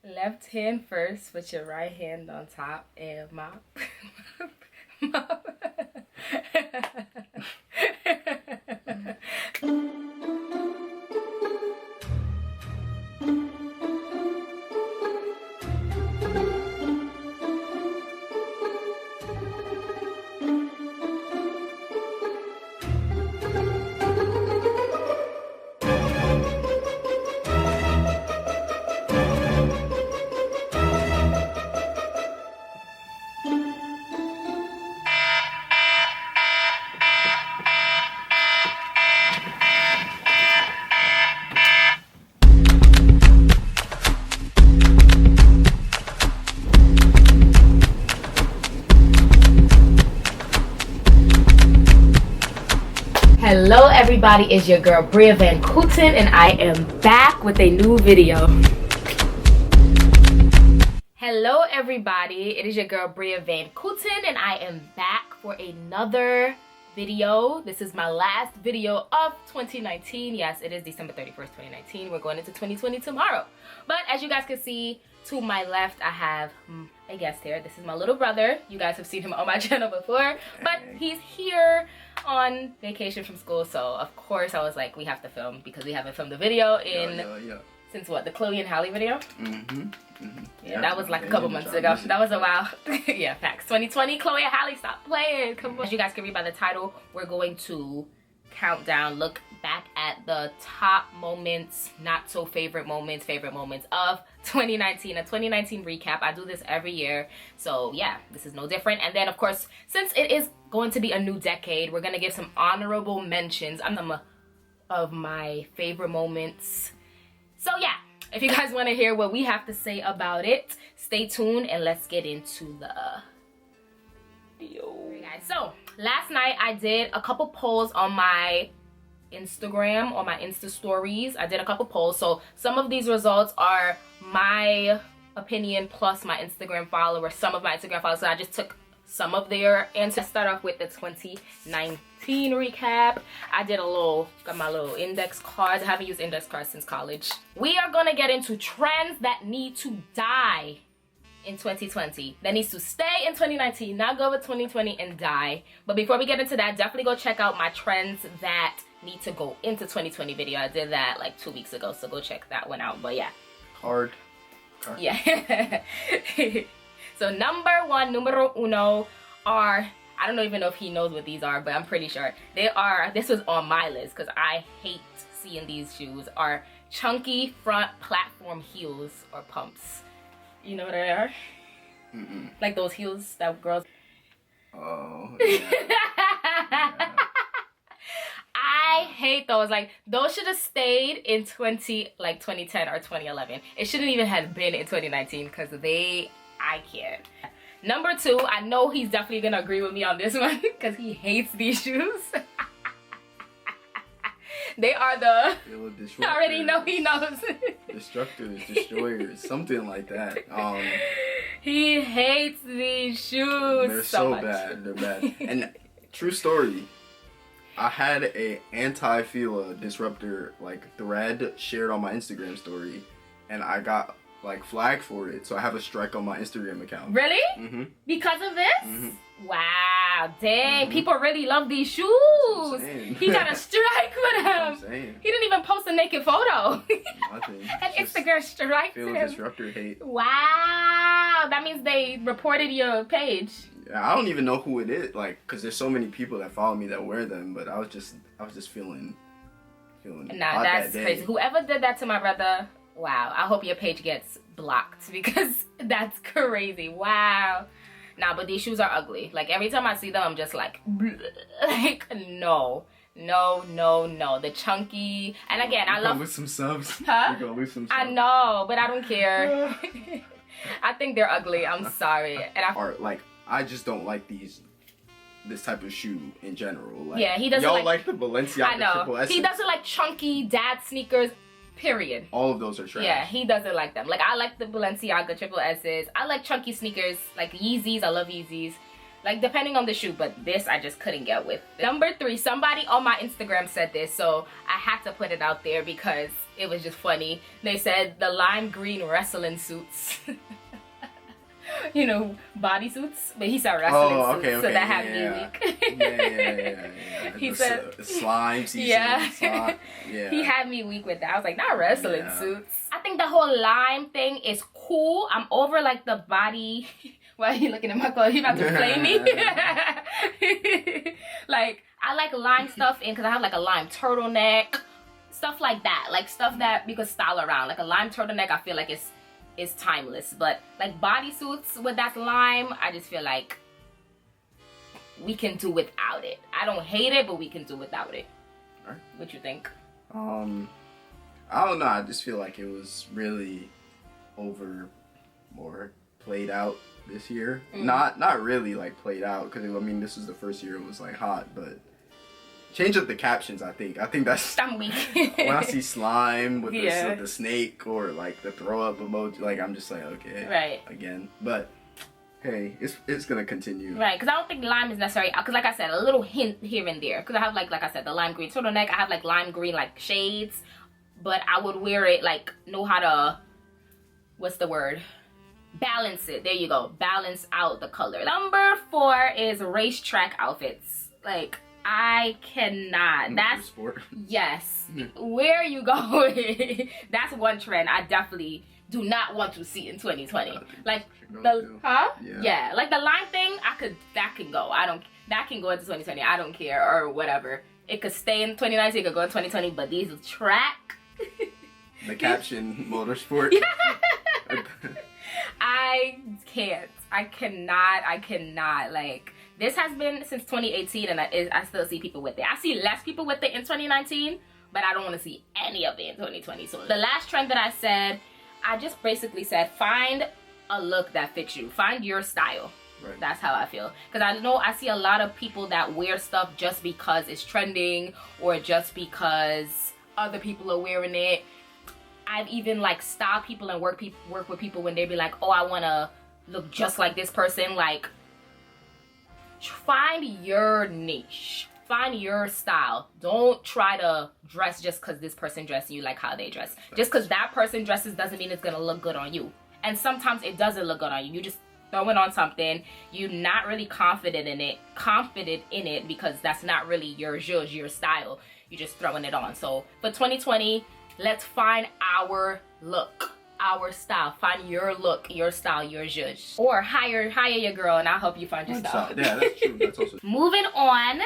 Left hand first, put your right hand on top and mop. Mop. Hello everybody, it's your girl Bria Van Kooten and I am back with a new video. Hello everybody, it is your girl Bria Van Kooten and I am back for another video. This is my last video of 2019. Yes, it is December 31st, 2019. We're going into 2020 tomorrow. But as you guys can see, to my left I have a guest here. This is my little brother. You guys have seen him on my channel before, but he's here on vacation from school, so of course I was like, we have to film because we haven't filmed a video in since what, the Chloe and Halle video? Yeah, that was like a couple months ago. That was a while. Yeah, facts. 2020, Chloe and Halle, stop playing. Come on. As you guys can read by the title, we're going to count down, look back at the top moments, not so favorite moments of 2019, a 2019 recap. I do this every year, so yeah, this is no different. And then of course, since it is going to be a new decade, we're gonna give some honorable mentions of my favorite moments. So yeah, if you guys want to hear what we have to say about it, stay tuned and let's get into the video. Alright guys, so last night I did a couple polls on my Instagram, or my Insta stories. I did a couple polls, so some of these results are my opinion plus my Instagram followers, some of my Instagram followers. So I just took some of their answers. Start off with the 2019 recap. I did got my little index cards. I haven't used index cards since college. We are gonna get into trends that need to die in 2020, that needs to stay in 2019, not go with 2020 and die. But before we get into that, definitely go check out my trends that need to go into 2020 video. I did that like 2 weeks ago, so go check that one out. But yeah, card. Yeah. So numero uno are, I don't even know if he knows what these are, but I'm pretty sure they are, this was on my list because I hate seeing these shoes, are chunky front platform heels or pumps. You know what they are? Like those heels that girls. Oh. Yeah. Yeah. I hate those. Like, those should have stayed in 2010 or 2011. It shouldn't even have been in 2019 because I can't. Number two, I know he's definitely gonna agree with me on this one because he hates these shoes. They are the, I already know he knows. Destructors, destroyers, something like that. He hates these shoes. They're so bad. They're bad. And true story, I had a anti-Fila disruptor like thread shared on my Instagram story, and I got like flagged for it. So I have a strike on my Instagram account. Really? Because of this? Wow, dang, people really love these shoes. He got a strike with him. He didn't even post a naked photo. Nothing. And Instagram strikes him. Disruptor hate. Wow, that means they reported your page. Yeah, I don't even know who it is, like, cause there's so many people that follow me that wear them, but I was just feeling. Nah, that's crazy. Whoever did that to my brother, wow. I hope your page gets blocked because that's crazy. Wow. Nah, but these shoes are ugly. Like, every time I see them, I'm just like, like, no. The chunky, and again, I love. You're gonna lose some subs. Huh? You're gonna lose some subs. I know, but I don't care. I think they're ugly. I'm sorry. And I just don't like this type of shoe in general. Like, yeah, he doesn't like the Balenciaga. I know. Triple S. He doesn't like chunky dad sneakers. Period. All of those are trash. Yeah, he doesn't like them. Like, I like the Balenciaga Triple S's. I like chunky sneakers, like Yeezys. I love Yeezys. Like, depending on the shoe, but this I just couldn't get with. Number 3, somebody on my Instagram said this, so I had to put it out there because it was just funny. They said the lime green wrestling suits. You know, bodysuits, but he said wrestling suits, so that had me weak. Yeah. He said slime. Yeah. Slime. Yeah. He had me weak with that. I was like, not wrestling suits. I think the whole lime thing is cool. I'm over like the body. Why are you looking at my clothes? You about to play me? Like, I like lime stuff in because I have like a lime turtleneck, stuff like that. Like stuff that you could style around. Like a lime turtleneck, I feel like it's timeless. But like bodysuits with that lime, I just feel like we can do without it. I don't hate it, but we can do without it. All right. What you think? I don't know. I just feel like it was really played out this year. Not really like played out because I mean this was the first year it was like hot, but change up the captions. I think that's I'm weak. when I see slime with the snake or like the throw up emoji, like I'm just like okay, right, again. But hey, it's gonna continue. Right, because I don't think lime is necessary. Because like I said, a little hint here and there. Because I have like I said, the lime green turtleneck. I have like lime green like shades, but I would wear it like know how to, what's the word? Balance it. There you go. Balance out the color. Number 4 is racetrack outfits. Like I cannot. That's sport. Yes. Where are you going? That's one trend I definitely do not want to see in 2020. Like the yeah, like the line thing, that can go. That can go into 2020. I don't care or whatever. It could stay in 2019, it could go in 2020, but these track the caption motorsport. I cannot. Like, this has been since 2018 and I still see people with it. I see less people with it in 2019, but I don't want to see any of it in 2020. So the last trend that I said, I just basically said, find a look that fits you. Find your style. Right. That's how I feel. Because I know I see a lot of people that wear stuff just because it's trending or just because other people are wearing it. I've even like stopped people and work with people when they be like, oh, I want to look just like this person. Like, find your niche. Find your style. Don't try to dress just because this person dressed you like how they dress. Just because that person dresses doesn't mean it's going to look good on you. And sometimes it doesn't look good on you. You just throw it on something. You're not really confident in it because that's not really your zhuzh, your style. You're just throwing it on. So for 2020, let's find our look, our style. Find your look, your style, your zhuzh. Or hire your girl and I'll help you find your style. Yeah, that's true. That's also Moving on,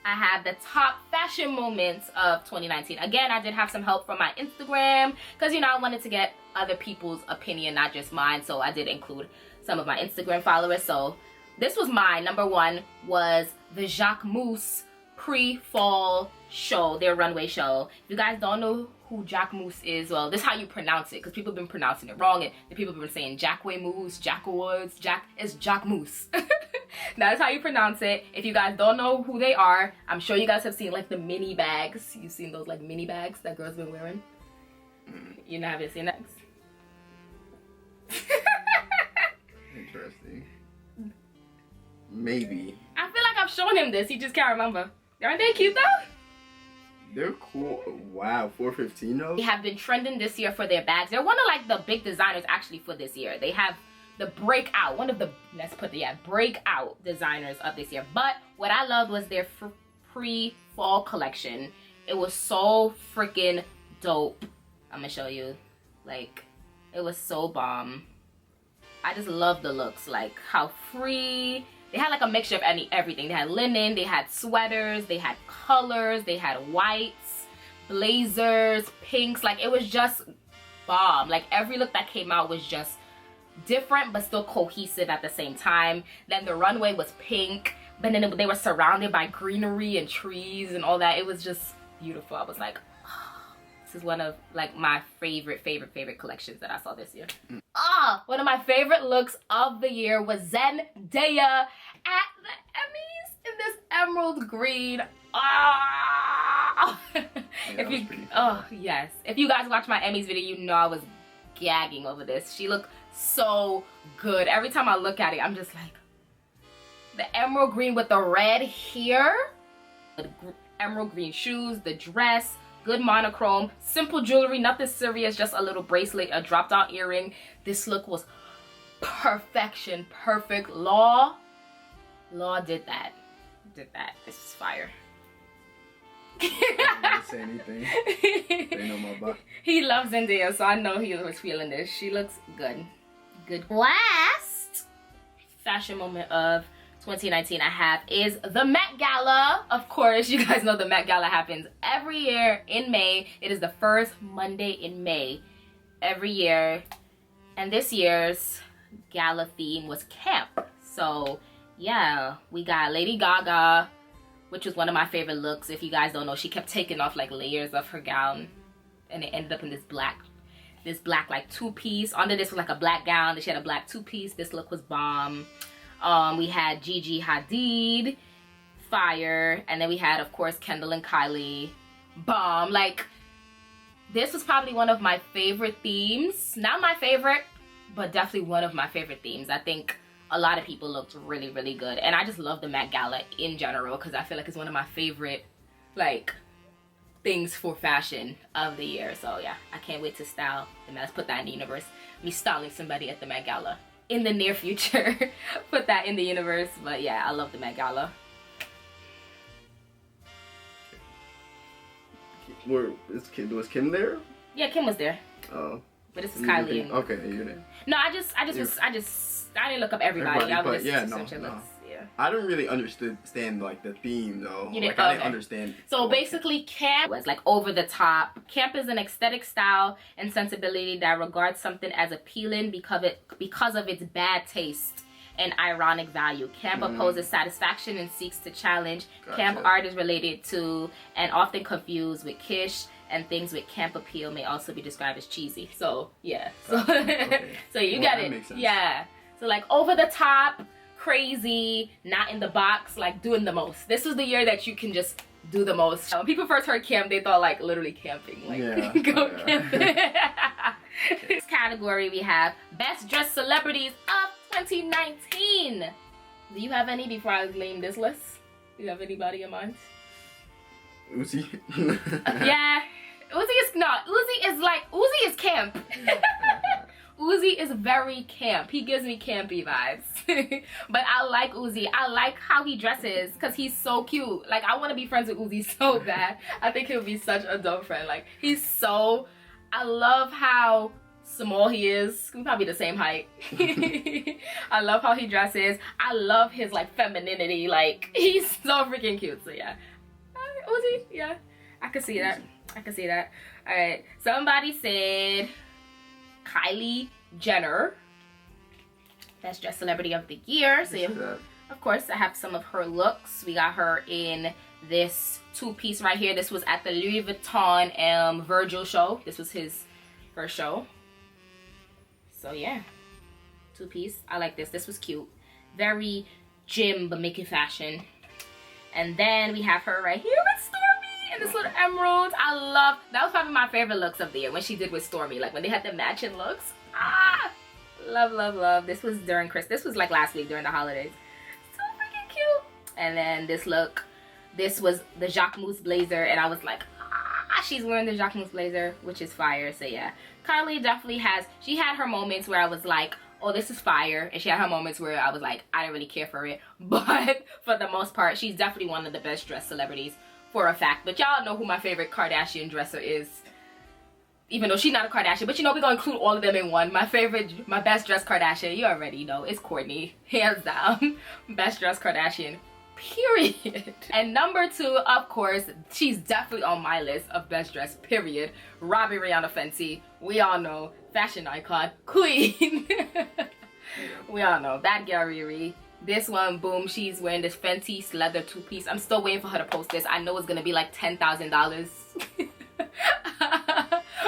I have the top fashion moments of 2019. Again, I did have some help from my Instagram because, you know, I wanted to get other people's opinion, not just mine. So I did include some of my Instagram followers. So this was mine. Number 1 was the Jacquemus pre-fall show, their runway show. If you guys don't know who Jacquemus is, well, this is how you pronounce it because people have been pronouncing it wrong and the people have been saying Jacquemus, Jacquewoods, it's Jacquemus. That's how you pronounce it. If you guys don't know who they are, I'm sure you guys have seen like the mini bags. You've seen those like mini bags that girls been wearing. You know, haven't seen that? Interesting. Maybe. I feel like I've shown him this. He just can't remember. Aren't they cute though? They're cool. Wow, $4.15 though? They have been trending this year for their bags. They're one of like the big designers actually for this year. They have the breakout, one of the, breakout designers of this year. But what I loved was their pre-fall collection. It was so freaking dope. I'm gonna show you. Like, it was so bomb. I just love the looks, like how free. They had like a mixture of everything. They had linen, they had sweaters, they had colors, they had whites, blazers, pinks. Like, it was just bomb. Like, every look that came out was just different but still cohesive at the same time. Then the runway was pink, but then they were surrounded by greenery and trees and all that. It was just beautiful. I was like, oh, this is one of like my favorite collections that I saw this year. One of my favorite looks of the year was Zendaya at the Emmys in this emerald green. Yes. If you guys watch my Emmys video, you know I was gagging over this. She looked so good. Every time I look at it, I'm just like, The emerald green with the red here. The emerald green shoes, the dress, good monochrome, simple jewelry, nothing serious, just a little bracelet, a drop down earring. This look was perfection, perfect. Law did that. This is fire. I didn't say anything. They know my butt. He loves Zendaya, so I know he was feeling this. She looks good. Last fashion moment of 2019 I have is the Met Gala. Of course, you guys know the Met Gala happens every year in May. It is the first Monday in May every year. And this year's gala theme was camp. So yeah, we got Lady Gaga, which was one of my favorite looks. If you guys don't know, she kept taking off like layers of her gown and it ended up in this black like two-piece. Under this was like a black gown, then she had a black two-piece. This look was bomb. We had Gigi Hadid, fire, and then we had, of course, Kendall and Kylie, bomb. Like, this was probably one of my favorite themes. Not my favorite, but definitely one of my favorite themes. I think a lot of people looked really, really good. And I just love the Met Gala in general because I feel like it's one of my favorite, like, things for fashion of the year. So yeah, I can't wait to style the Met. Let's put that in the universe. Me styling somebody at the Met Gala in the near future. Put that in the universe. But yeah, I love the Met Gala. Was Kim there? Yeah, Kim was there. Oh. But this is Kylie. And... Okay, you're there. No, I didn't look up everybody. I was just searching looks. Yeah. I didn't really understand like the theme though. You didn't, like I didn't understand. So basically, camp was like over the top. Camp is an aesthetic style and sensibility that regards something as appealing because of its bad taste and ironic value. Camp opposes satisfaction and seeks to challenge. Gotcha. Camp art is related to and often confused with kitsch, and things with camp appeal may also be described as cheesy. So yeah. So, okay. So you got it. Yeah. So like over the top, crazy, not in the box, like doing the most. This was the year that you can just do the most. When people first heard camp, they thought like literally camping, like go camping. This category we have best dressed celebrities of 2019. Do you have any before I name this list? Do you have anybody in mind? Uzi. Yeah, Uzi is camp. Uzi is very camp. He gives me campy vibes. But I like Uzi. I like how he dresses because he's so cute. Like, I want to be friends with Uzi so bad. I think he'll be such a dope friend. Like, I love how small he is. We're probably the same height. I love how he dresses. I love his, like, femininity. Like, he's so freaking cute. So, yeah. Uzi, yeah. I can see that. All right. Somebody said... Kylie Jenner, best dressed celebrity of the year. So of course I have some of her looks. We got her in this two-piece right here. This was at the Louis Vuitton Virgil show. This was his first show. So yeah, two-piece. I like this. This was cute. Very gym but making fashion. And then we have her right here with Stormi. And this little emerald. That was probably my favorite looks of the year when she did with Stormi. Like when they had the matching looks. Love. This was during This was like last week during the holidays. So freaking cute. And then this look. This was the Jacquemus blazer. And I was like, she's wearing the Jacquemus blazer, which is fire. So yeah. Kylie definitely she had her moments where I was like, oh, this is fire. And she had her moments where I was like, I didn't really care for it. But for the most part, she's definitely one of the best dressed celebrities. For a fact. But y'all know who my favorite Kardashian dresser is. Even though she's not a Kardashian. But you know, we're going to include all of them in one. My best dressed Kardashian, you already know, it's Kourtney. Hands down. Best dressed Kardashian. Period. And number 2, of course, she's definitely on my list of best dressed, period. Robbie Rihanna Fenty. We all know. Fashion icon. Queen. We all know. That girl Riri. This one, boom, she's wearing this Fenty leather two-piece. I'm still waiting for her to post this. I know it's gonna be like $10,000.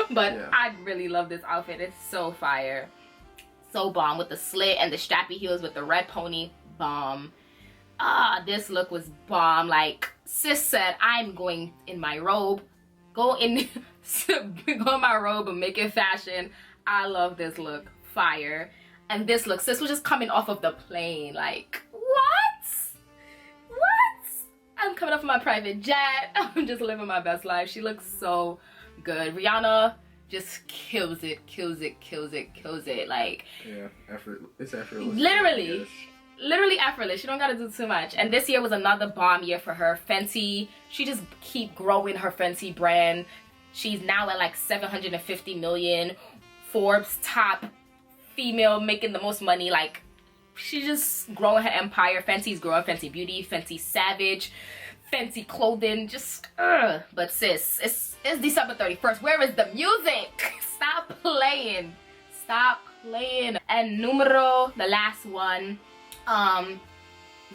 But yeah. I really love this outfit. It's so fire. So bomb with the slit and the strappy heels with the red pony. Bomb. This look was bomb. Like, sis said, I'm going in my robe. Go in my robe and make it fashion. I love this look. Fire. And this look, sis was just coming off of the plane. Like, what? I'm coming up in my private jet. I'm just living my best life. She looks so good. Rihanna just kills it. Like, yeah, it's effortless. Literally. Yes. Literally effortless. She don't gotta do too much. And this year was another bomb year for her. Fenty, she just keep growing her Fenty brand. She's now at like 750 million. Forbes top female making the most money. Like, she's just growing her empire. Fenty's growing. Fenty Beauty, Fenty Savage, Fenty Clothing. Just but sis, it's December 31st. Where is the music? Stop playing. Stop playing. And numero, the last one.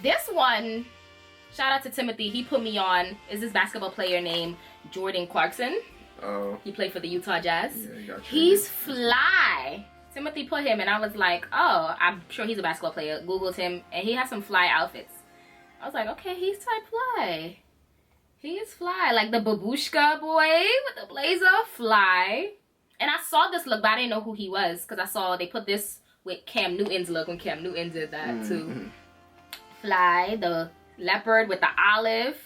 This one, shout out to Timothy. He put me on. Is this basketball player named Jordan Clarkson? Oh. He played for the Utah Jazz. Yeah, He's fly. Timothy put him, and I was like, oh, I'm sure he's a basketball player. Googled him, and he has some fly outfits. I was like, okay, he's type fly. He is fly. Like the babushka boy with the blazer, fly. And I saw this look, but I didn't know who he was, because I saw they put this with Cam Newton's look when Cam Newton did that too. Fly. The leopard with the olive.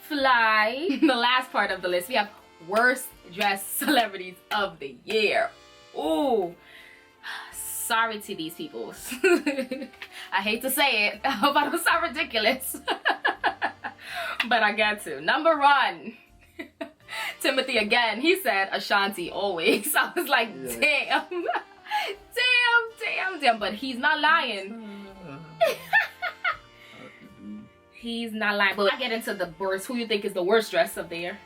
Fly. The last part of the list, we have worst dressed celebrities of the year. Ooh. Sorry to these people. I hate to say it. I hope I don't sound ridiculous. But I got to. Number one. Timothy again. He said Ashanti always. I was like, damn. Damn. But he's not lying. He's not lying. But I get into the worst. Who you think is the worst dress of the year?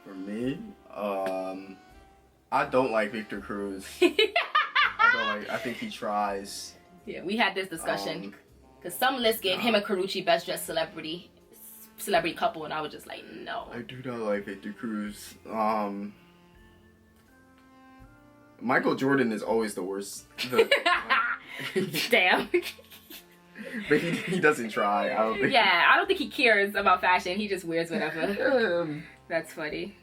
For me, I don't like Victor Cruz. I think he tries. Yeah, we had this discussion. Because some lists gave him and Karrueche best dressed celebrity couple, and I was just like, no. I do not like Victor Cruz. Michael Jordan is always the worst. Damn. But he doesn't try. I don't think. Yeah, I don't think he cares about fashion. He just wears whatever. That's funny.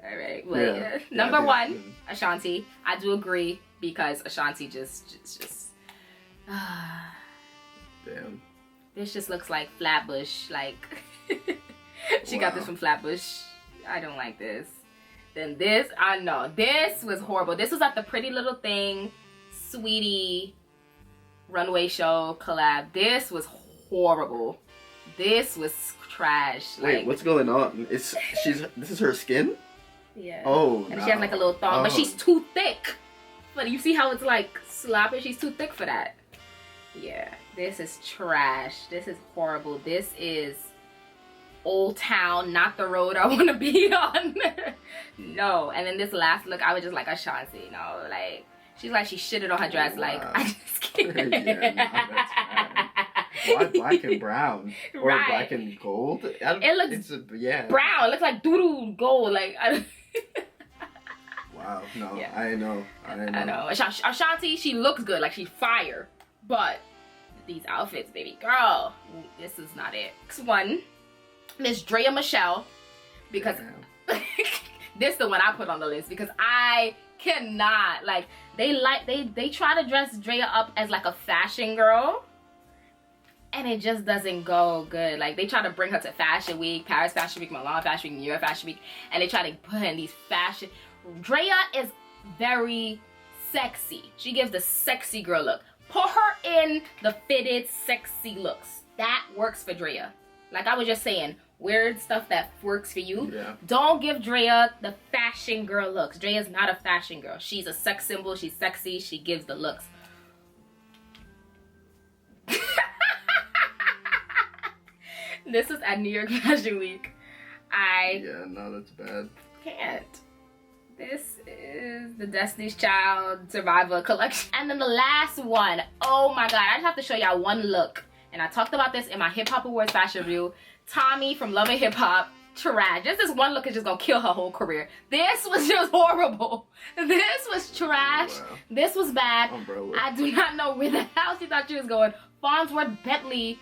All right. Well, yeah. Number one, Ashanti. I do agree, because Ashanti just. Damn. This just looks like Flatbush. Like, she got this from Flatbush. I don't like this. Then this, I know. This was horrible. This was at the Pretty Little Thing, Sweetie runway show collab. This was horrible. This was trash. Wait, like, what's going on? This is her skin? Yeah. Oh, and she has like a little thong, but she's too thick. But you see how it's like sloppy? She's too thick for that. Yeah, this is trash. This is horrible. This is Old Town, not the road I want to be on. No. And then this last look, I was just like, Ashanti. No, like, she's like she shitted on her dress. Wow. Like, I just can't. Yeah, no, that's bad. Why black and brown? Or right. Black and gold? It looks brown. It looks like doo-doo gold. Like, wow, no, yeah. I know. Ashanti, she looks good. Like, she's fire. But these outfits, baby girl, this is not it. Next one, Miss Drea Michelle, because this is the one I put on the list, because I cannot, like, they try to dress Drea up as like a fashion girl, and it just doesn't go good. Like, they try to bring her to Fashion Week, Paris Fashion Week, Milan Fashion Week, New York Fashion Week, and they try to put her in these fashion. Drea is very sexy. She gives the sexy girl look. Put her in the fitted, sexy looks. That works for Drea. Like I was just saying, weird stuff that works for you. Yeah. Don't give Drea the fashion girl looks. Drea's not a fashion girl. She's a sex symbol. She's sexy. She gives the looks. This is at New York Fashion Week. Yeah, no, that's bad. Can't. This is the Destiny's Child Survivor collection. And then the last one. Oh my god, I just have to show y'all one look. And I talked about this in my Hip Hop Awards fashion review. Tommy from Love and Hip Hop, trash. Just this one look is just gonna kill her whole career. This was just horrible. This was trash. Oh, wow. This was bad. Umbrella. I do not know where the hell she thought she was going. Farnsworth Bentley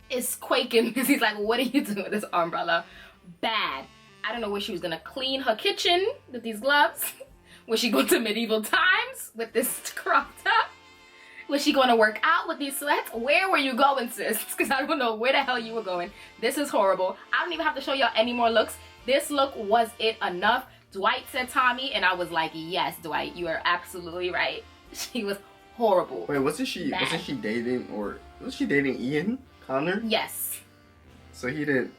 is quaking because he's like, what are you doing with this umbrella? Bad. I don't know where she was gonna clean her kitchen with these gloves. Was she going to medieval times with this crop top? Was she going to work out with these sweats? Where were you going, sis? Because I don't know where the hell you were going. This is horrible. I don't even have to show y'all any more looks. This look was it enough. Dwight said Tommy, and I was like, yes, Dwight, you are absolutely right. She was horrible. Wait, wasn't she dating Ian Connor? Yes. So he didn't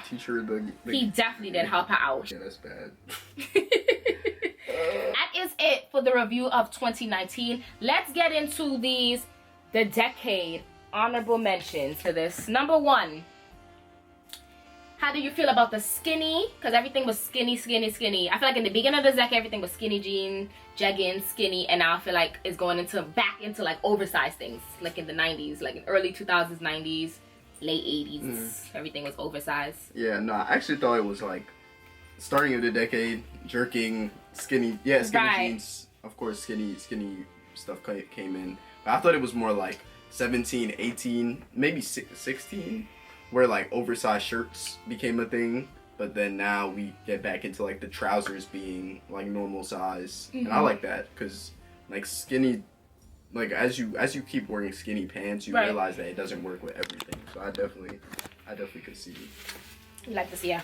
teach her the he definitely didn't help her out. Yeah, that's bad. That is it for the review of 2019. Let's get into the decade honorable mentions to this. Number 1. How do you feel about the skinny? Because everything was skinny. I feel like in the beginning of the decade, everything was skinny jean, jeggings, skinny, and now I feel like it's going back into like oversized things, like in the 90s, like in early 2000s, 90s, late 80s. Everything was oversized. Yeah, no, I actually thought it was like starting of the decade, jerking, skinny jeans. Of course, skinny stuff came in. But I thought it was more like 17, 18, maybe 16. Where like oversized shirts became a thing, but then now we get back into like the trousers being like normal size, and I like that because like skinny, like as you keep wearing skinny pants, you realize that it doesn't work with everything. So I definitely could see. You like to see her.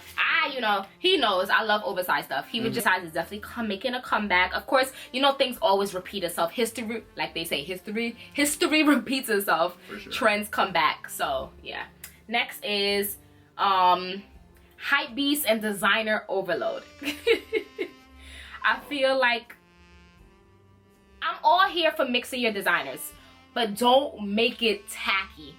He knows I love oversized stuff. He was just is definitely making a comeback. Of course, things always repeat itself. History, like they say, history repeats itself. For sure. Trends come back. So yeah. Next is hypebeast and designer overload. I feel like I'm all here for mixing your designers, but don't make it tacky.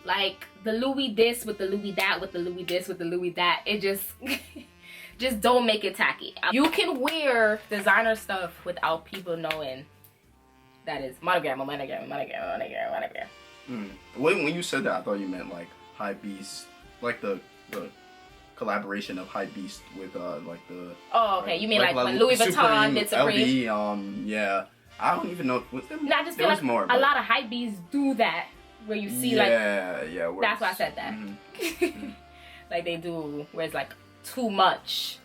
Like the Louis this with the Louis that with the Louis this with the Louis that. It just don't make it tacky. You can wear designer stuff without people knowing that is monogram. When you said that, I thought you meant like Hypebeast, like the collaboration of Hypebeast with like the. Oh, okay. You mean like when Louis Vuitton did Supreme? LV, yeah. I don't even know. Was there? No, I just feel like more, a lot of Hypebeasts do that, where you see yeah. That's why I said that. Like they do, where it's like too much.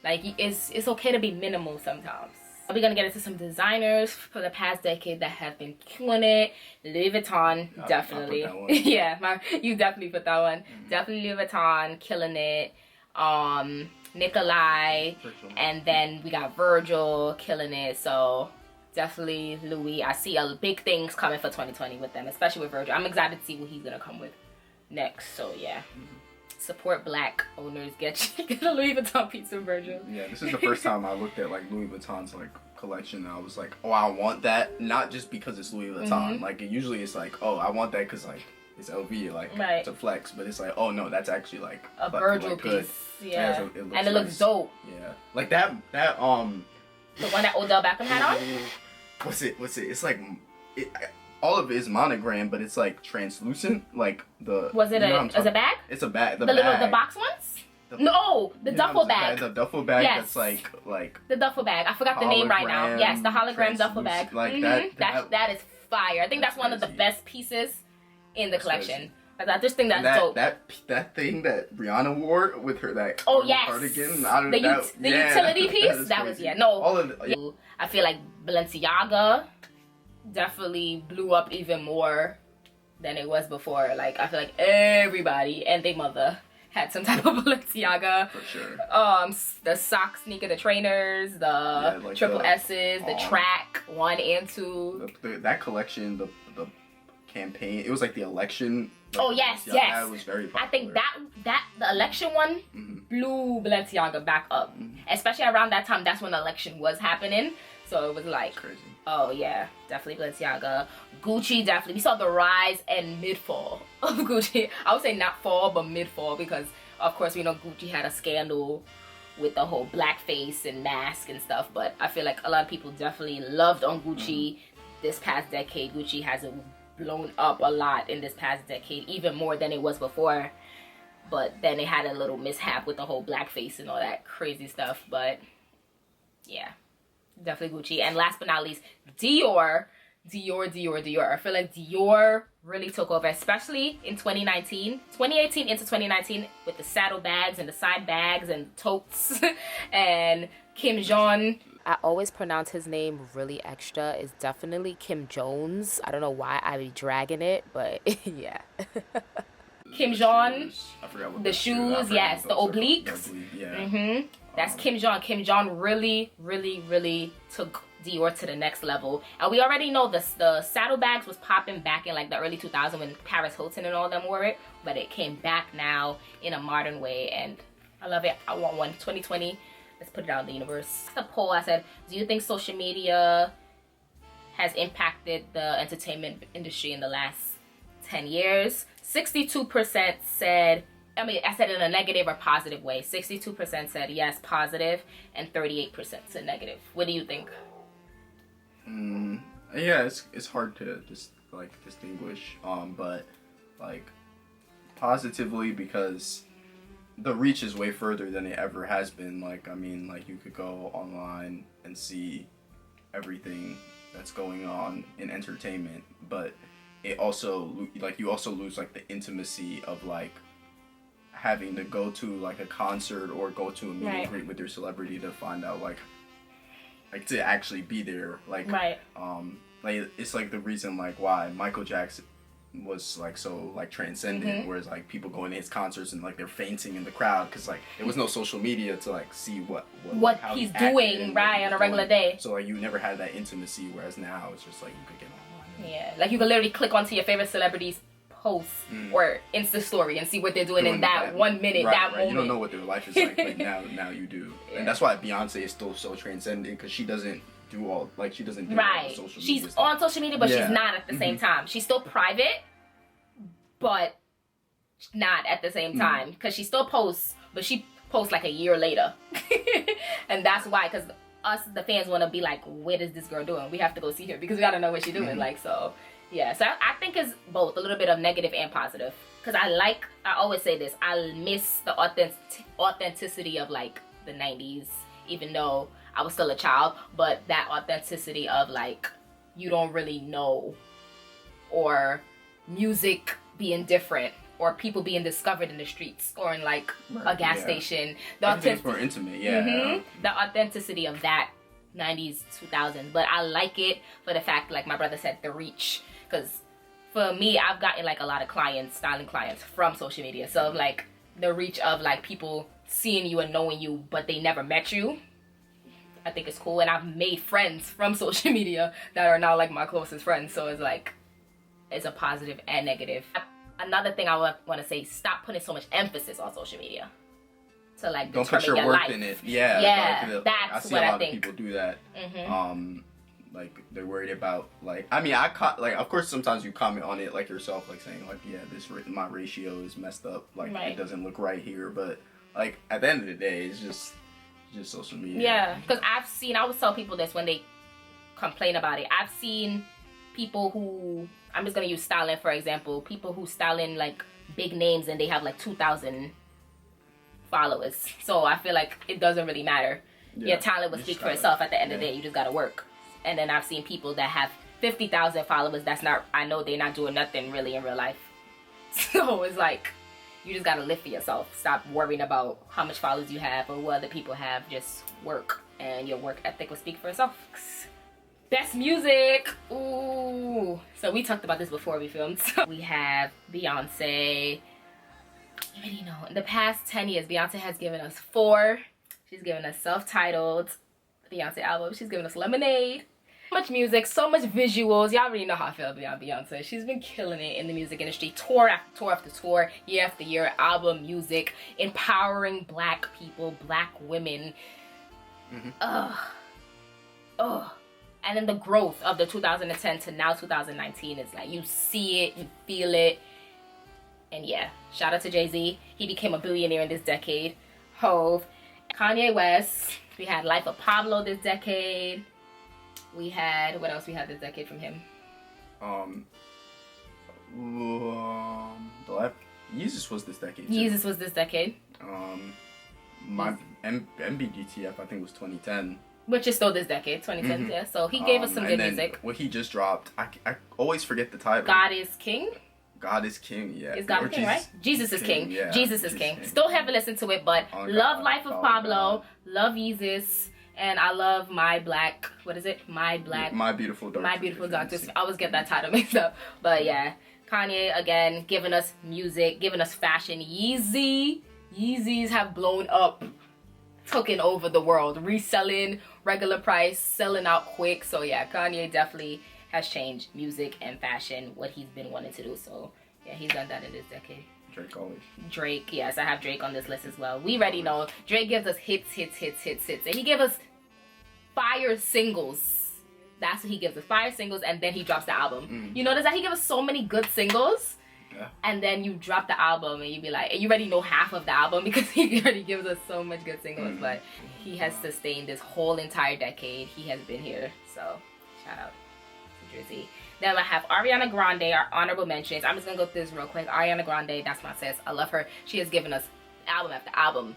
Like it's okay to be minimal sometimes. We're gonna get into some designers for the past decade that have been killing it. Louis Vuitton, definitely. Yeah, you definitely put that one. Definitely Louis Vuitton, killing it. Nikolai, and then we got Virgil, killing it. So definitely Louis. I see big things coming for 2020 with them, especially with Virgil. I'm excited to see what he's gonna come with next. So yeah. Support black owners. Get a Louis Vuitton piece from Virgil. Yeah, this is the first time I looked at like Louis Vuitton's like collection, and I was like, oh, I want that, not just because it's Louis Vuitton. Like usually it's like, oh, I want that because like it's LV, like it's a flex, but it's like, oh no, that's actually like a Virgil piece. Yeah, and it looks dope. Yeah, like that the one that Odell Beckham had on. What's it? It's like all of it is monogram, but it's like translucent. Like the was it a bag? It's a bag. The box ones. The duffel bag. The duffel bag. Yes. That's like the duffel bag. I forgot the name right now. Yes, the hologram duffel bag. Like that is fire. I think that's one of the best pieces in the collection. I just think that's dope. That thing that Rihanna wore with her cardigan. The utility piece. That was All of it. I feel like Balenciaga definitely blew up even more than it was before. Like I feel like everybody and their mother had some type of Balenciaga. For sure. The sock sneaker, the trainers, the triple S's, the track 1 and 2. That collection, the campaign. It was like the election. Oh yes. That was very popular. I think that the election one blew Balenciaga back up, especially around that time. That's when the election was happening. So it was like, crazy. Oh yeah, definitely Balenciaga. Gucci, definitely. We saw the rise and mid-fall of Gucci. I would say not fall, but mid-fall, because of course we know Gucci had a scandal with the whole blackface and mask and stuff. But I feel like a lot of people definitely loved on Gucci this past decade. Gucci has blown up a lot in this past decade, even more than it was before. But then it had a little mishap with the whole blackface and all that crazy stuff. But yeah. Definitely Gucci. And last but not least, Dior. I feel like Dior really took over, especially in 2018 into 2019 with the saddle bags and the side bags and totes and Kim Jong. I always pronounce his name really extra. It's definitely Kim Jones. I don't know why I be dragging it, but yeah. Kim Jong. I forgot what the shoes, yes, the obliques. Yeah. That's Kim Jong. Kim Jong really, really, really took Dior to the next level. And we already know the saddlebags was popping back in like the early 2000s when Paris Hilton and all them wore it, but it came back now in a modern way, and I love it. I want one. 2020. Let's put it out in the universe. The poll, I said, do you think social media has impacted the entertainment industry in the last 10 years? 62% said, I said in a negative or positive way. 62% said yes, positive, and 38% said negative. What do you think? Yeah, it's hard to just like distinguish, but like positively because the reach is way further than it ever has been. Like, I mean, like you could go online and see everything that's going on in entertainment, but it also, like, you also lose like the intimacy of like having to go to like a concert or go to a meet and greet with your celebrity to find out like to actually be there, like like it's like the reason like why Michael Jackson was like so like transcendent, whereas like people going to his concerts and like they're fainting in the crowd because like there was no social media to like see what how he's doing on a regular day. So like you never had that intimacy, whereas now it's just like you could get online. Yeah, like you could literally click onto your favorite celebrity's post or Insta story and see what they're doing in that 1 minute, that moment. You don't know what their life is like, but now you do. Yeah. And that's why Beyonce is still so transcendent, because she doesn't do all all the social media She's stuff. on social media, but she's not at the same time. She's still private, but not at the same time, because she still posts, but she posts like a year later. And that's why, because us, the fans, want to be like, what is this girl doing? We have to go see her because we got to know what she's doing. Like, so yeah, so I think it's both, a little bit of negative and positive, because I always say this, I miss the authenticity of like the 90s, even though I was still a child, but that authenticity of like, you don't really know, or music being different, or people being discovered in the streets or in like a gas station. Everything's more intimate, the authenticity of that 90s, 2000s. But I like it for the fact, like my brother said, the reach. Because for me, I've gotten like a lot of clients, styling clients from social media. So like the reach of like people seeing you and knowing you, but they never met you, I think it's cool. And I've made friends from social media that are now like my closest friends. So it's like, it's a positive and negative. Another thing I want to say, stop putting so much emphasis on social media to like don't determine put your your work life. in it. That's I see what a lot I think. of people do that. Like they're worried about like, I mean, like of course sometimes you comment on it like yourself, like saying like, yeah, my ratio is messed up, like it doesn't look right here, but like at the end of the day, it's just social media. Yeah, because I always tell people this when they complain about it. I've seen people who, I'm just gonna use styling for example, people who style in like big names and they have like 2,000 followers. So I feel like it doesn't really matter. Your talent will speak for itself at the end of the day. You just gotta work. And then I've seen people that have 50,000 followers. I know they're not doing nothing really in real life. So it's like, you just gotta live for yourself. Stop worrying about how much followers you have or what other people have. Just work, and your work ethic will speak for itself. Best music. Ooh. So we talked about this before we filmed. We have Beyonce. You already know. In the past 10 years, Beyonce has given us 4. She's given us self-titled Beyonce album. She's given us Lemonade. So much music, so much visuals. Y'all already know how I feel about Beyonce. She's been killing it in the music industry. Tour after tour after tour, year after year, album, music, empowering black people, black women. And then the growth of the 2010 to now 2019 is like, you see it, you feel it. And yeah, shout out to Jay-Z. He became a billionaire in this decade. Hove. Kanye West. We had Life of Pablo this decade. We had, what else we had this decade from him? Yeezus was this decade too. Yeezus was this decade. My MBGTF I think was 2010. Which is still this decade, 2010, yeah. So he gave us some good music. What he just dropped, I always forget the title. God is King? God is King, yeah. Is God King, right? Jesus is King. Yeah. Jesus is King. Still haven't listened to it, but love Life of Pablo, love Yeezus, And I love My Beautiful Dark Twisted. I always get that title mixed up. But yeah, Kanye again giving us music, giving us fashion. Yeezys have blown up, taking over the world, reselling regular price, selling out quick. So yeah, Kanye definitely has changed music and fashion, what he's been wanting to do. So yeah, he's done that in this decade. Drake always. Drake, yes, I have Drake on this list as well. We already know Drake gives us hits. And he gives us fire singles. That's what he gives us, fire singles, and then he drops the album. You notice that he gives us so many good singles, and then you drop the album and you be like, you already know half of the album because he already gives us so much good singles. But he has sustained this whole entire decade. He has been here. So shout out to Drizzy. Then I have Ariana Grande, our honorable mentions. I'm just gonna go through this real quick. Ariana Grande, that's my sis. I love her. She has given us album after album.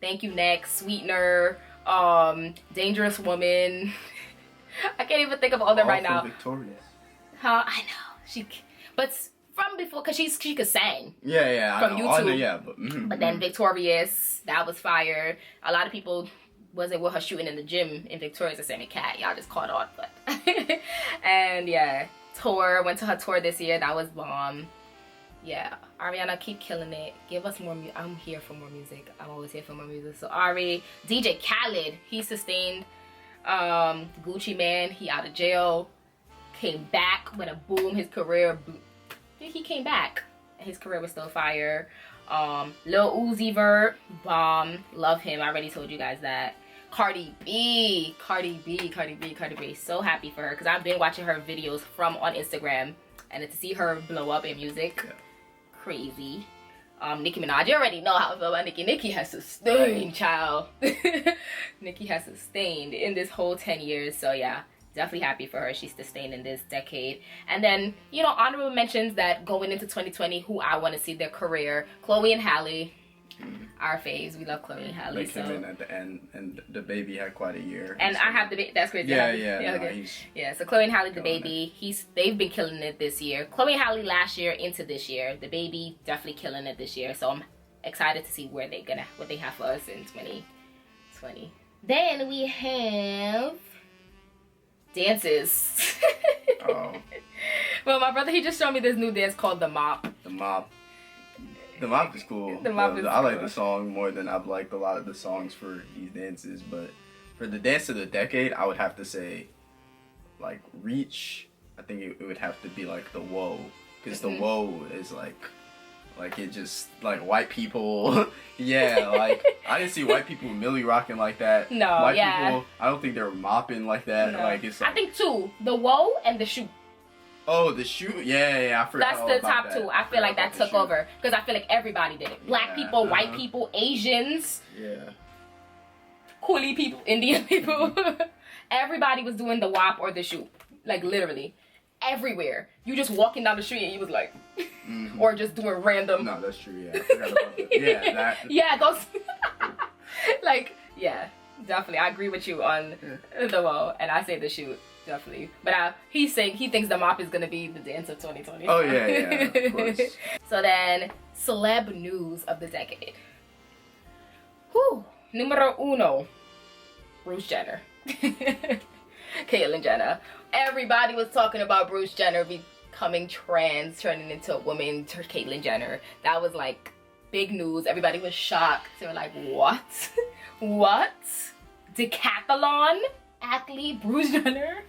Thank You Next, Sweetener, Dangerous Woman. I can't even think of all them right now. Victorious. Huh? I know. But from before, cause she could sing. Yeah. From YouTube. Yeah, but then Victorious, that was fire. A lot of people wasn't with her shooting in the gym in Victorious and Sammy Cat. Y'all just caught on, but and yeah, went to her tour this year. That was bomb. Yeah, Ariana, keep killing it. Give us more music. I'm here for more music. I'm always here for more music. So Ari, DJ Khaled, he sustained. Gucci Man, he out of jail, came back with a boom. His career, he came back. His career was still fire. Lil Uzi Vert, bomb. Love him. I already told you guys that. Cardi B. So happy for her because I've been watching her videos on Instagram, and to see her blow up in music, crazy. Nicki Minaj, you already know how I feel about Nicki. Nicki has sustained, child. Nicki has sustained in this whole 10 years. So yeah, definitely happy for her. She's sustained in this decade. And then, you know, honorable mentions that going into 2020, who I want to see their career. Chloe and Halle, our faves. We love Chloe and Halle. They came in at the end, and the baby had quite a year. And I have the that's crazy. Yeah. So Chloe and Halle, the baby, they've been killing it this year. Chloe and Halle last year into this year. The baby definitely killing it this year. So I'm excited to see what they have for us in 2020. Then we have dances. Well, my brother, he just showed me this new dance called the Mop. The Mop is cool. I like the song more than I've liked a lot of the songs for these dances, but for the dance of the decade, I would have to say, like, Reach. I think it would have to be like the Whoa, because the Whoa is like it just like white people. Yeah, like I didn't see white people Millie rocking like that. No, white people, I don't think they were mopping like that. No. Like it's. Like, I think two: the Whoa and the Shoot. Oh, the Shoot, yeah, I forgot. That's the top two. I feel like that took over because I feel like everybody did it. Black people, white people, Asians, Coolie people, Indian people. Everybody was doing the WAP or the Shoot, like literally everywhere. You just walking down the street and you was like, or just doing random. No, that's true. Yeah, I forgot about that. Yeah, that. Yeah, those. Like, yeah, definitely. I agree with you on the Whoa, and I say the Shoot. Definitely. But he thinks the Mop is going to be the dance of 2020. Oh, yeah, of course. So then, celeb news of the decade. Whew. Numero uno. Bruce Jenner. Caitlyn Jenner. Everybody was talking about Bruce Jenner becoming trans, turning into a woman, Caitlyn Jenner. That was like big news. Everybody was shocked. They were like, what? What? Decathlon athlete Bruce Jenner?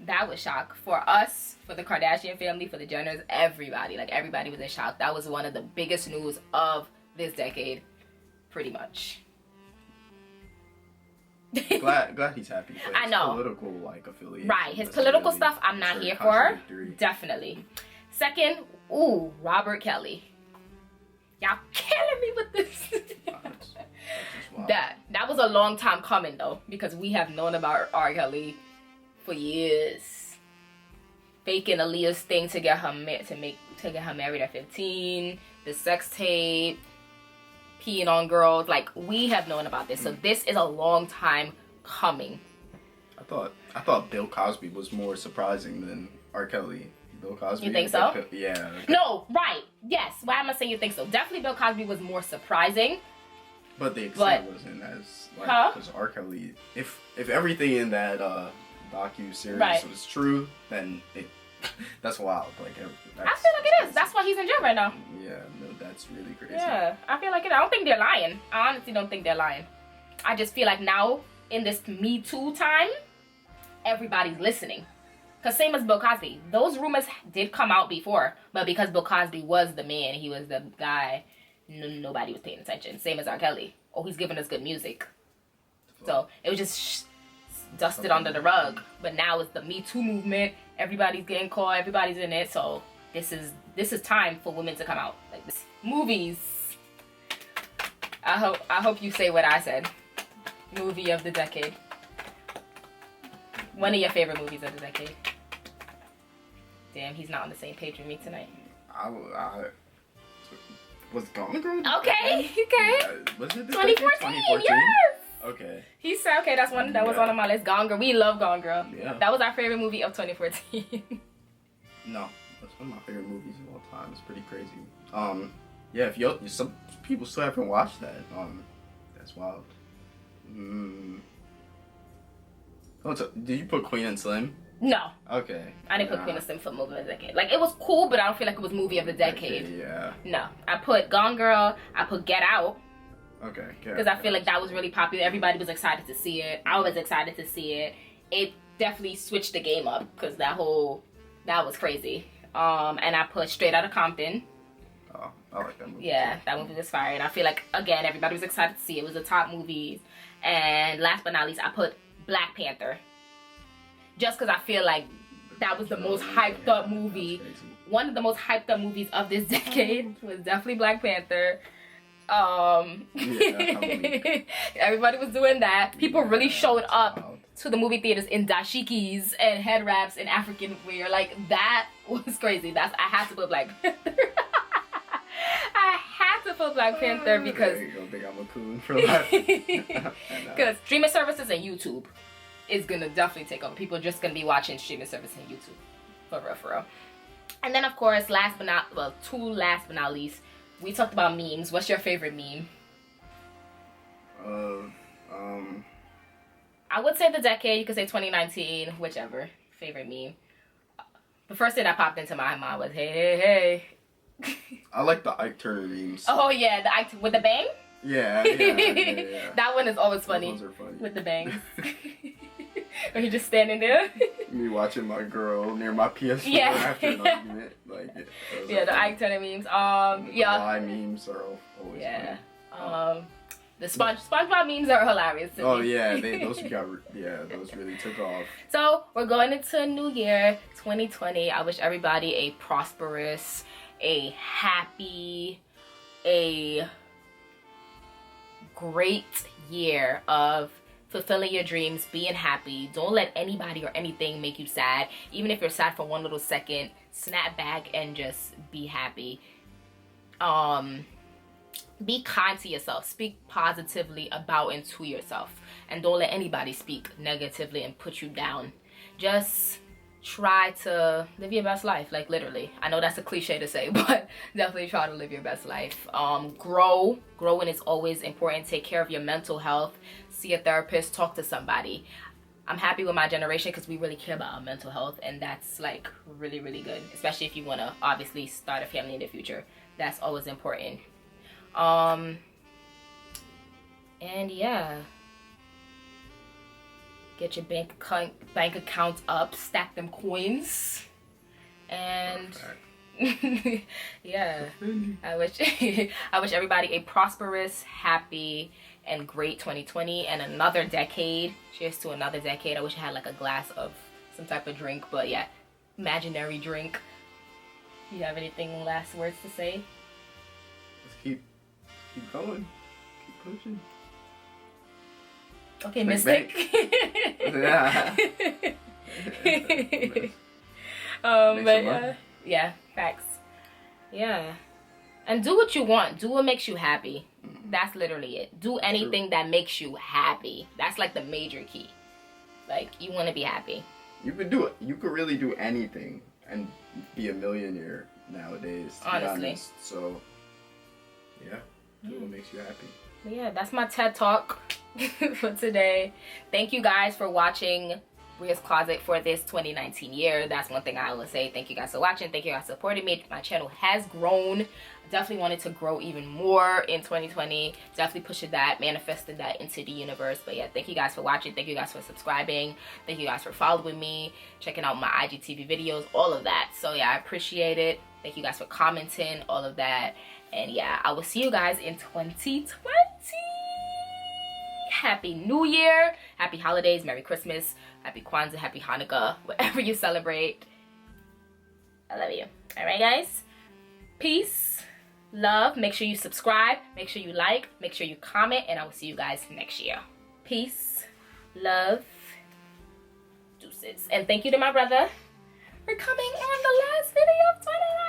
That was shock for us, for the Kardashian family, for the Jenners, everybody. Like, everybody was in shock. That was one of the biggest news of this decade, pretty much. glad he's happy. But I know. Political, like, affiliation. Right. His political stuff, I'm not here for. Definitely. Second, Robert Kelly. Y'all killing me with this. That was a long time coming though, because we have known about R. Kelly for years, faking Aaliyah's thing to get her married at 15, the sex tape, peeing on girls. Like, we have known about this, so this is a long time coming. I thought Bill Cosby was more surprising than R. Kelly. Bill Cosby. You think so? Yeah. No, right. Yes. Why am I saying you think so? Definitely Bill Cosby was more surprising. But the extent wasn't as like because R. Kelly. If everything in that docu series was true, then that's wild. Like I feel like it is. That's why he's in jail right now. Yeah, no, that's really crazy. Yeah, I feel like it. I don't think they're lying. I honestly don't think they're lying. I just feel like now in this Me Too time, everybody's listening. Cause same as Bill Cosby, those rumors did come out before, but because Bill Cosby was the man, he was the guy, nobody was paying attention. Same as R. Kelly. Oh, he's giving us good music. So it was just dusted under the rug. But now it's the Me Too movement. Everybody's getting caught. Everybody's in it. So this is time for women to come out. Like this. Movies. I hope you say what I said. Movie of the decade. One of your favorite movies of the decade. Damn, he's not on the same page with me tonight. I was Gone Girl. Okay. Was it 2014? Yes. Okay. He said, okay, that's one that was on my list. Gone Girl. We love Gone Girl. Yeah. That was our favorite movie of 2014. No, that's one of my favorite movies of all time. It's pretty crazy. Yeah, if some people still haven't watched that, that's wild. Oh, did you put Queen and Slim? No. Okay. I didn't put Queen and Slim for movie of the decade. Like, it was cool, but I don't feel like it was movie of the decade. Yeah. No. I put Gone Girl. I put Get Out. Okay. Because I feel like that was really popular. Everybody was excited to see it. I was excited to see it. It definitely switched the game up because that was crazy. And I put Straight Outta Compton. Oh, I like that movie. Yeah, that movie was fire. And I feel like, again, everybody was excited to see it. It was the top movies. And last but not least, I put Black Panther. Just because I feel like that was the most hyped up movie. One of the most hyped up movies of this decade was definitely Black Panther. Everybody was doing that. People really showed up to the movie theaters in dashikis and head wraps and African wear. Like, that was crazy. I had to put Black Panther. I had to put Black Panther because you don't think I'm a coon for that. Because streaming services and YouTube is gonna definitely take over. People are just gonna be watching streaming services and YouTube. For real. And then of course, two last but not least, we talked about memes. What's your favorite meme? I would say the decade. You could say 2019, whichever. Favorite meme. The first thing that popped into my mind was hey. I like the Ike Turner memes. Oh yeah, the Ike with the bang? Yeah. That one is always funny. Those are funny. With the bangs. When you're just standing there. Me watching my girl near my PS4 after an argument. Like, the Ike Turner memes. The lie memes are always funny. The SpongeBob memes are hilarious. Oh yeah, those really took off. So we're going into a new year, 2020. I wish everybody a prosperous, a happy, a great year of fulfilling your dreams, being happy. Don't let anybody or anything make you sad. Even if you're sad for one little second, snap back and just be happy. Be kind to yourself. Speak positively about and to yourself. And don't let anybody speak negatively and put you down. Just try to live your best life, like literally. I know that's a cliche to say, but definitely try to live your best life. Growing is always important. Take care of your mental health. See a therapist, talk to somebody. I'm happy with my generation because we really care about our mental health, and that's like really, really good, especially if you want to obviously start a family in the future. That's always important. And yeah, get your bank account up, stack them coins, and yeah, I wish everybody a prosperous, happy, and great 2020 and another decade. Cheers to another decade. I wish I had like a glass of some type of drink, but yeah, imaginary drink. You have anything last words to say? Let's keep going. Keep pushing. Okay, Mystic. Yeah. But yeah, facts. Yeah. And do what you want. Do what makes you happy. That's literally it. Do anything that makes you happy. That's like the major key. Like, you want to be happy. You could do it. You could really do anything and be a millionaire nowadays, to be honest. So, yeah. Do what makes you happy. But yeah, that's my TED Talk for today. Thank you guys for watching Bria's Closet for this 2019 year. That's one thing I will say. Thank you guys for watching. Thank you guys for supporting me. My channel has grown. I definitely wanted to grow even more in 2020. Definitely pushing that, manifested that into the universe. But yeah, thank you guys for watching. Thank you guys for subscribing. Thank you guys for following me, checking out my IGTV videos, all of that. So yeah, I appreciate it. Thank you guys for commenting, all of that. And yeah, I will see you guys in 2020. Happy New Year, happy holidays, Merry Christmas, happy Kwanzaa, happy Hanukkah, whatever you celebrate. I love you. All right, guys. Peace, love. Make sure you subscribe, make sure you like, make sure you comment, and I will see you guys next year. Peace, love, deuces. And thank you to my brother for coming on the last video of 2019.